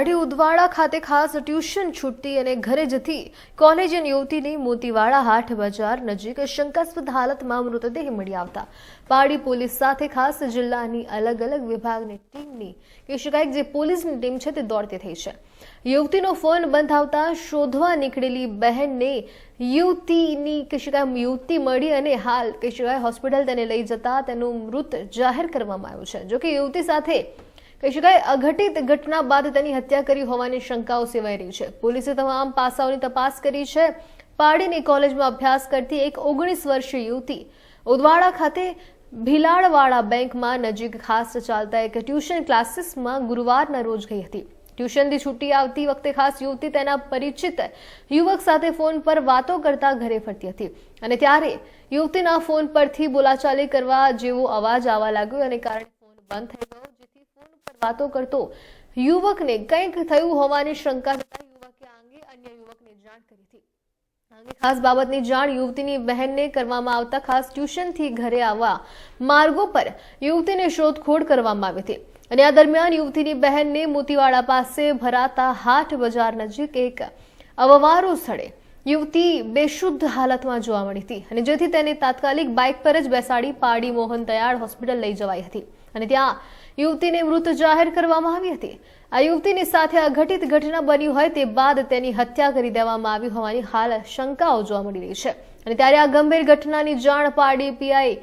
પાડી ઉદવાડા ખાતે ખાસ ટ્યુશન છૂટતી અને ઘરે જતી કોલેજિયન યુવતીની મોતીવાડા હાટ બજાર નજીક શંકાસ્પદ હાલતમાં મૃતદેહ મળી આવતા પાડી પોલીસ સાથે ખાસ જિલ્લાની અલગ અલગ વિભાગની ટીમની કહી શકાય જે પોલીસની ટીમ છે તે દોડતી થઈ છે। યુવતીનો ફોન બંધ આવતા શોધવા નીકળેલી બહેનને યુવતી મળી અને હાલ કહી શકાય હોસ્પિટલ તેને લઈ જતા તેનું મૃત જાહેર કરવામાં આવ્યું છે। જોકે યુવતી સાથે કહી શકાય અઘટિત ઘટના બાદ તેની હત્યા કરી હોવાની શંકાઓ સેવાઈ રહી છે। પોલીસે તમામ પાસાઓની તપાસ કરી છે। પાડીની કોલેજમાં અભ્યાસ કરતી એક 19 વર્ષીય યુવતી ઉદવાડા ખાતે ભીલાડવાડા બેંકમાં નજીક ખાસ ચાલતા એક ટ્યુશન ક્લાસીસમાં ગુરુવારના રોજ ગઈ હતી। ટ્યુશનથી છૂટી આવતી વખતે ખાસ યુવતી તેના પરિચિત યુવક સાથે ફોન પર વાતો કરતા ઘરે ફરતી હતી અને ત્યારે યુવતીના ફોન પરથી બોલાચાલી કરવા જેવો અવાજ આવવા લાગ્યો અને કારણે ફોન બંધ થઈ ગયો, જેથી ફોન પર વાતો કરતો યુવકને કંઈક થયું હોવાની શંકા જતા યુવકે આ અંગે અન્ય યુવકને જાણ કરી હતી। આ અંગે ખાસ બાબતની જાણ યુવતીની બહેનને કરવામાં આવતા ખાસ ટ્યુશનથી ઘરે આવવા માર્ગો પર યુવતીને શોધખોળ કરવામાં આવી હતી અને આ દરમિયાન યુવતીની બહેનને મોતીવાડા પાસે ભરાતા હાટ બજાર નજીક એક અવવારુ સ્થળે યુવતી બેશુદ્ધ હાલતમાં જોવા મળી હતી અને જેથી તેને તાત્કાલિક બાઇક પર જ બેસાડી પાડી મોહન દયાળ હોસ્પિટલ લઈ જવાઈ હતી અને ત્યાં યુવતીને મૃત જાહેર કરવામાં આવી હતી। આ યુવતીની સાથે અઘટિત ઘટના બની હોય તે બાદ તેની હત્યા કરી દેવામાં આવી હોવાની હાલ શંકાઓ જોવા મળી રહી છે અને ત્યારે આ ગંભીર ઘટનાની જાણ પાડી PI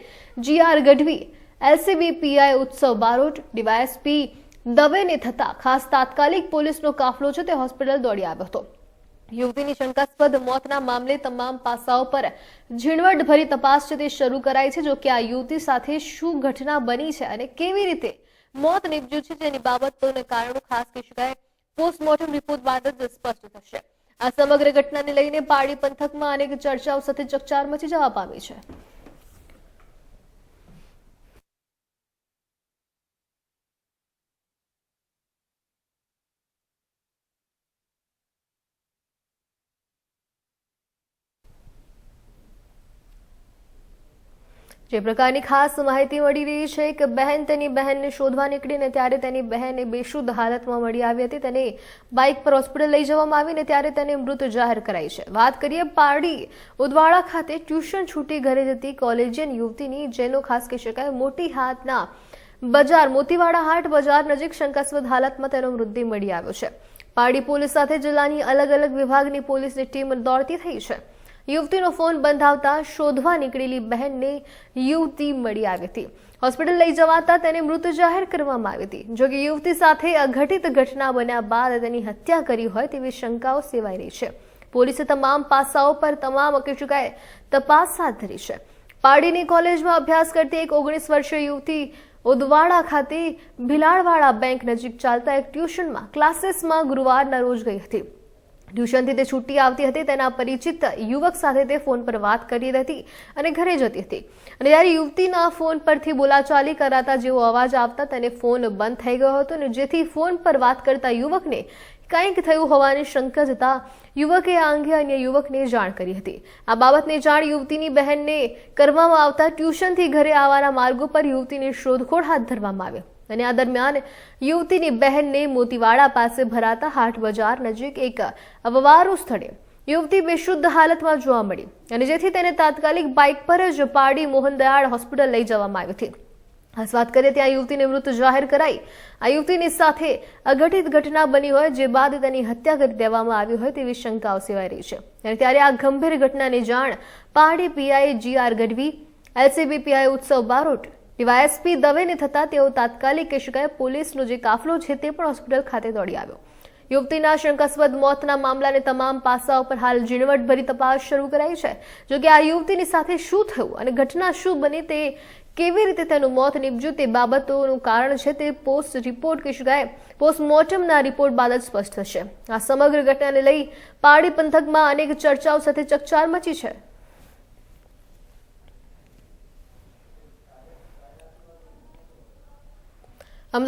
GR Gadhvi, LCB PI ઉત્સવ બારોટ, ડીવાયએસપી દવેને થતા ખાસ તાત્કાલિક પોલીસનો કાફલો છે તે હોસ્પિટલ દોડી આવ્યો હતો। યુવતીની શંકાસ્પદ મોતના મામલે તમામ પાસાઓ પર ઝીણવટભરી તપાસ છે તે શરૂ કરાઈ છે। જો કે આ યુવતી સાથે શું ઘટના બની છે અને કેવી રીતે મોત નીપજ્યું છે તેની બાબતોને કારણો ખાસ કહી શકાય પોસ્ટમોર્ટમ રિપોર્ટ બાદ જ સ્પષ્ટ થશે। આ સમગ્ર ઘટનાને લઈને પાડી પંથકમાં અનેક ચર્ચાઓ સાથે ચકચાર મચી જવા પામી છે। જે પ્રકારની ખાસ માહિતી મળી રહી છે કે બહેન તેની બહેનને શોધવા નીકળીને ત્યારે તેની બહેને બેશુદ્ધ હાલતમાં મળી આવી હતી। તેને બાઇક પર હોસ્પિટલ લઈ જવામાં આવીને ત્યારે તેને મૃત જાહેર કરાઈ છે। વાત કરીએ પાડી ઉદવાડા ખાતે ટ્યુશન છૂટી ઘરે જતી કોલેજિયન યુવતીની, જેનો ખાસ કહી શકાય મોટી હાથના બજાર મોતીવાડા હાટ બજાર નજીક શંકાસ્પદ હાલતમાં તેનો મૃતદેહ મળી આવ્યો છે। પાડી પોલીસ સાથે જિલ્લાની અલગ અલગ વિભાગની પોલીસની ટીમ દોડતી થઈ છે। યુવતીનો ફોન બંધ આવતા શોધવા નીકળેલી બહેનને યુવતી મળી આવી હતી। હોસ્પિટલ લઈ જવાતા તેને મૃત જાહેર કરવામાં આવી હતી। જો કે યુવતી સાથે અઘટિત ઘટના બન્યા બાદ તેની હત્યા કરી હોય તેવી શંકાઓ સેવાઈ રહી છે। પોલીસે તમામ પાસાઓ પર તમામ કહી શકાય તપાસ હાથ ધરી છે। પાડીની કોલેજમાં અભ્યાસ કરતી એક 19 વર્ષીય યુવતી ઉદવાડા ખાતે ભીલાડવાડા બેંક નજીક ચાલતા એક ટ્યુશનમાં ક્લાસીસમાં ગુરુવારના રોજ ગઈ હતી। ટ્યુશનથી તે છૂટી આવતી હતી, તેના પરિચિત યુવક સાથે તે ફોન પર વાત કરી હતી અને ઘરે જતી હતી અને ત્યારે યુવતીના ફોન પરથી બોલાચાલી કરાતા જેવો અવાજ આવતા તેને ફોન બંધ થઈ ગયો હતો અને જેથી ફોન પર વાત કરતા યુવકને કંઈક થયું હોવાની શંકા જતા યુવકે આ અંગે અન્ય યુવકને જાણ કરી હતી। આ બાબતની જાણ યુવતીની બહેનને કરવામાં આવતા ટ્યુશનથી ઘરે આવવાના માર્ગો પર યુવતીની શોધખોળ હાથ ધરવામાં આવી અને આ દરમિયાન યુવતીની બહેનને મોતીવાડા પાસે ભરાતા હાટ બજાર નજીક એક અવવારુ સ્થળે યુવતી બેશુદ્ધ હાલતમાં જોવા મળી અને જેથી તેને તાત્કાલિક બાઇક પર જ પાડી મોહન દયાળ હોસ્પિટલ લઈ જવામાં આવી હતી। ખાસ વાત કરીએ ત્યાં યુવતીને મૃત જાહેર કરાઈ। આ યુવતીની સાથે અઘટિત ઘટના બની હોય જે બાદ તેની હત્યા કરી દેવામાં આવી હોય તેવી શંકાઓ સેવાઈ રહી છે અને ત્યારે આ ગંભીર ઘટનાની જાણ પાડી PI GR Gadhvi, LCB PI ઉત્સવ બારોટ, ડીવાયએસપી દવેને થતા તેઓ તાત્કાલિક કહી શકાય પોલીસનો જે કાફલો છે તે પણ હોસ્પિટલ ખાતે દોડી આવ્યો। યુવતીના શંકાસ્પદ મોતના મામલાને તમામ પાસાઓ પર હાલ ઝીણવટભરી તપાસ શરૂ કરાઈ છે। જો કે આ યુવતીની સાથે શું થયું અને ઘટના શું બની, તે કેવી રીતે તેનું મોત નીપજ્યું તે બાબતોનું કારણ છે તે પોસ્ટ રિપોર્ટ કહી શકાય પોસ્ટમોર્ટમના રિપોર્ટ બાદ જ સ્પષ્ટ થશે। આ સમગ્ર ઘટનાને લઈ પાડી પંથકમાં અનેક ચર્ચાઓ સાથે ચકચાર મચી છે।